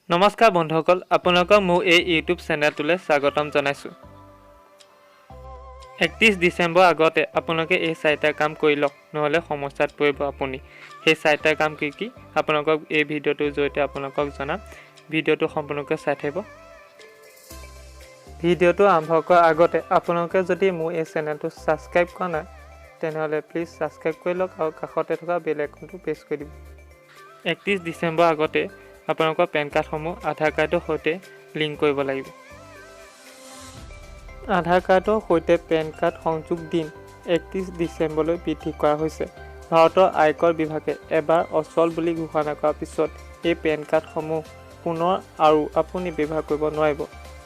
নমস্কাৰ বন্ধুসকল, আপোনালোকক মোৰ এই ইউটিউব চেনেলটোলৈ স্বাগতম জনাইছোঁ। 31 ডিচেম্বৰ আগতে আপোনালোকে এই 4টা কাম কৰি লওক, নহ'লে সমস্যাত পৰিব আপুনি। সেই 4টা কাম কি আপোনালোকক এই ভিডিঅ'টোৰ জৰিয়তে আপোনালোকক জনাম। ভিডিঅ'টো সম্পূৰ্ণকৈ চাই থাকিব। ভিডিঅ'টো আৰম্ভ কৰাৰ আগতে আপোনালোকে যদি মোৰ এই চেনেলটো ছাবস্ক্ৰাইব কৰা নাই, তেনেহ'লে প্লিজ ছাবস্ক্ৰাইব কৰি লওক আৰু কাষতে থকা বেল আইকনটো প্ৰেছ কৰি দিব। 31 ডিচেম্বৰ আগতে আপোনালোকৰ পেন কাৰ্ডসমূহ আধাৰ কাৰ্ডৰ সৈতে লিংক কৰিব লাগিব। আধাৰ কাৰ্ডৰ সৈতে পেন কাৰ্ড সংযোগ দিন 31 ডিচেম্বৰলৈ বৃদ্ধি কৰা হৈছে। ভাৰতৰ আয়কৰ বিভাগে এবাৰ অচল বুলি ঘোষণা কৰাৰ পিছত এই পেন কাৰ্ডসমূহ পুনৰ আৰু আপুনি ব্যৱহাৰ কৰিব নোৱাৰিব।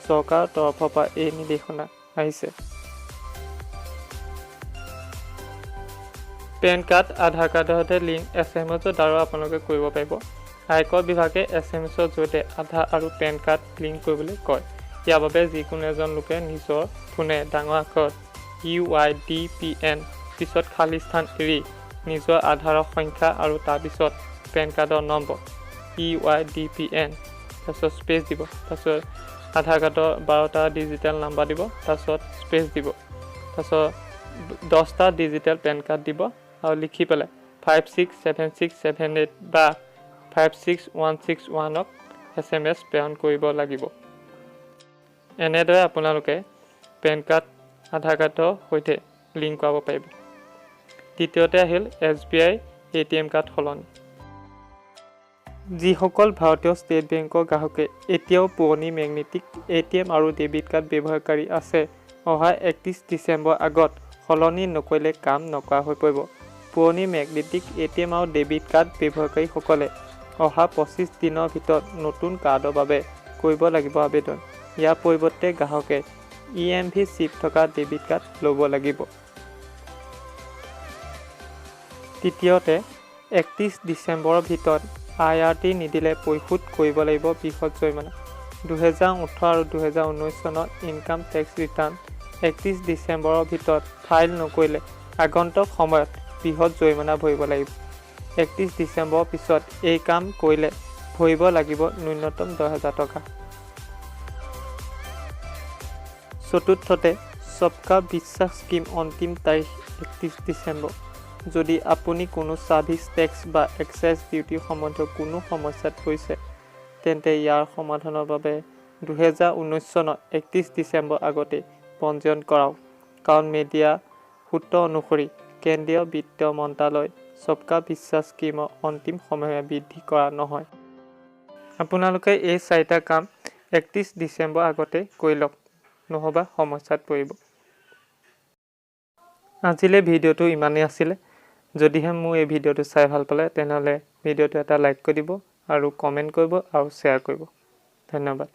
চৰকাৰৰ তৰফৰ পৰা এই নিৰ্দেশনা আহিছে। পেন কাৰ্ড আধাৰ কাৰ্ডৰ সৈতে লিংক SMS-ৰ দ্বাৰা আপোনালোকে কৰিব পাৰিব। আয়কৰ বিভাগে SMS-ৰ জৰিয়তে আধাৰ আৰু পেন কাৰ্ড লিংক কৰিবলৈ কয়। ইয়াৰ বাবে যিকোনো এজন লোকে নিজৰ ফোনে ডাঙৰ আখৰত UIDPN পিছত খালী স্থান এৰি নিজৰ আধাৰৰ সংখ্যা আৰু তাৰপিছত পেন কাৰ্ডৰ নম্বৰ UIDPN তাৰপিছত স্পেচ দিব, তাৰপিছত আধাৰ কাৰ্ডৰ 12টা ডিজিটেল নাম্বাৰ দিব, তাৰপিছত স্পেচ দিব, তাৰপিছত 10টা ডিজিটেল পেন কাৰ্ড দিব আৰু লিখি পেলাই 567678 বা 56161ক SMS প্ৰেৰণ কৰিব লাগিব। এনেদৰে আপোনালোকে পেন কাৰ্ড আধাৰ কাৰ্ডৰ সৈতে লিংক কৰাব পাৰিব। দ্বিতীয়তে আহিল SBI ATM কাৰ্ড সলনি। যিসকল ভাৰতীয় ষ্টেট বেংকৰ গ্ৰাহকে এতিয়াও পুৰণি মেগনেটিক ATM আৰু ডেবিট কাৰ্ড ব্যৱহাৰকাৰী আছে, অহা 31 ডিচেম্বৰ আগত সলনি নকৰিলে কাম নকৰা হৈ পৰিব। পুৰণি মেগনেটিক ATM আৰু ডেবিট কাৰ্ড ব্যৱহাৰকাৰীসকলে অহা 25 দিনৰ ভিতৰত নতুন কাৰ্ডৰ বাবে কৰিব লাগিব আবেদন। ইয়াৰ পৰিৱৰ্তে গ্ৰাহকে EMV চিপ থকা ডেবিট কাৰ্ড ল'ব লাগিব। তৃতীয়তে 31 ডিচেম্বৰৰ ভিতৰত IRT নিদিলে পৰিশোধ কৰিব লাগিব বৃহৎ জৰিমনা। 2018 আৰু 2019 চনৰ ইনকাম টেক্স ৰিটাৰ্ণ 31 ডিচেম্বৰৰ ভিতৰত ফাইল নকৰিলে আগন্তুক সময়ত বৃহৎ জৰিমনা ভৰিব লাগিব। 31 ডিচেম্বৰৰ পিছত এই কাম কৰিলে ভৰিব লাগিব ন্যূনতম 10,000 টকা। চতুৰ্থতে সবকা বিশ্বাস স্কিম অন্তিম তাৰিখ 31 ডিচেম্বৰ। যদি আপুনি কোনো ছাৰ্ভিচ টেক্স বা এক্সাইজ ডিউটি সম্বন্ধীয় কোনো সমস্যাত পৰিছে, তেন্তে ইয়াৰ সমাধানৰ বাবে 2019 চনৰ 31 ডিচেম্বৰ আগতে পঞ্জীয়ন কৰাওক। কাৰণ মিডিয়া সূত্ৰ অনুসৰি কেন্দ্ৰীয় বিত্ত মন্ত্ৰালয় সবকা বিশ্বাস স্কিমৰ অন্তিম সময়সীমা বৃদ্ধি কৰা নহয়। আপোনালোকে এই 4টা কাম 31 ডিচেম্বৰ আগতে কৰি লওক, নহ'বা সমস্যাত পৰিব। আজিলৈ ভিডিঅ'টো ইমানেই আছিলে। যদিহে মোৰ এই ভিডিঅ'টো চাই ভাল পালে, তেনেহ'লে ভিডিঅ'টো এটা লাইক কৰি দিব আৰু কমেণ্ট কৰিব আৰু শ্বেয়াৰ কৰিব। ধন্যবাদ।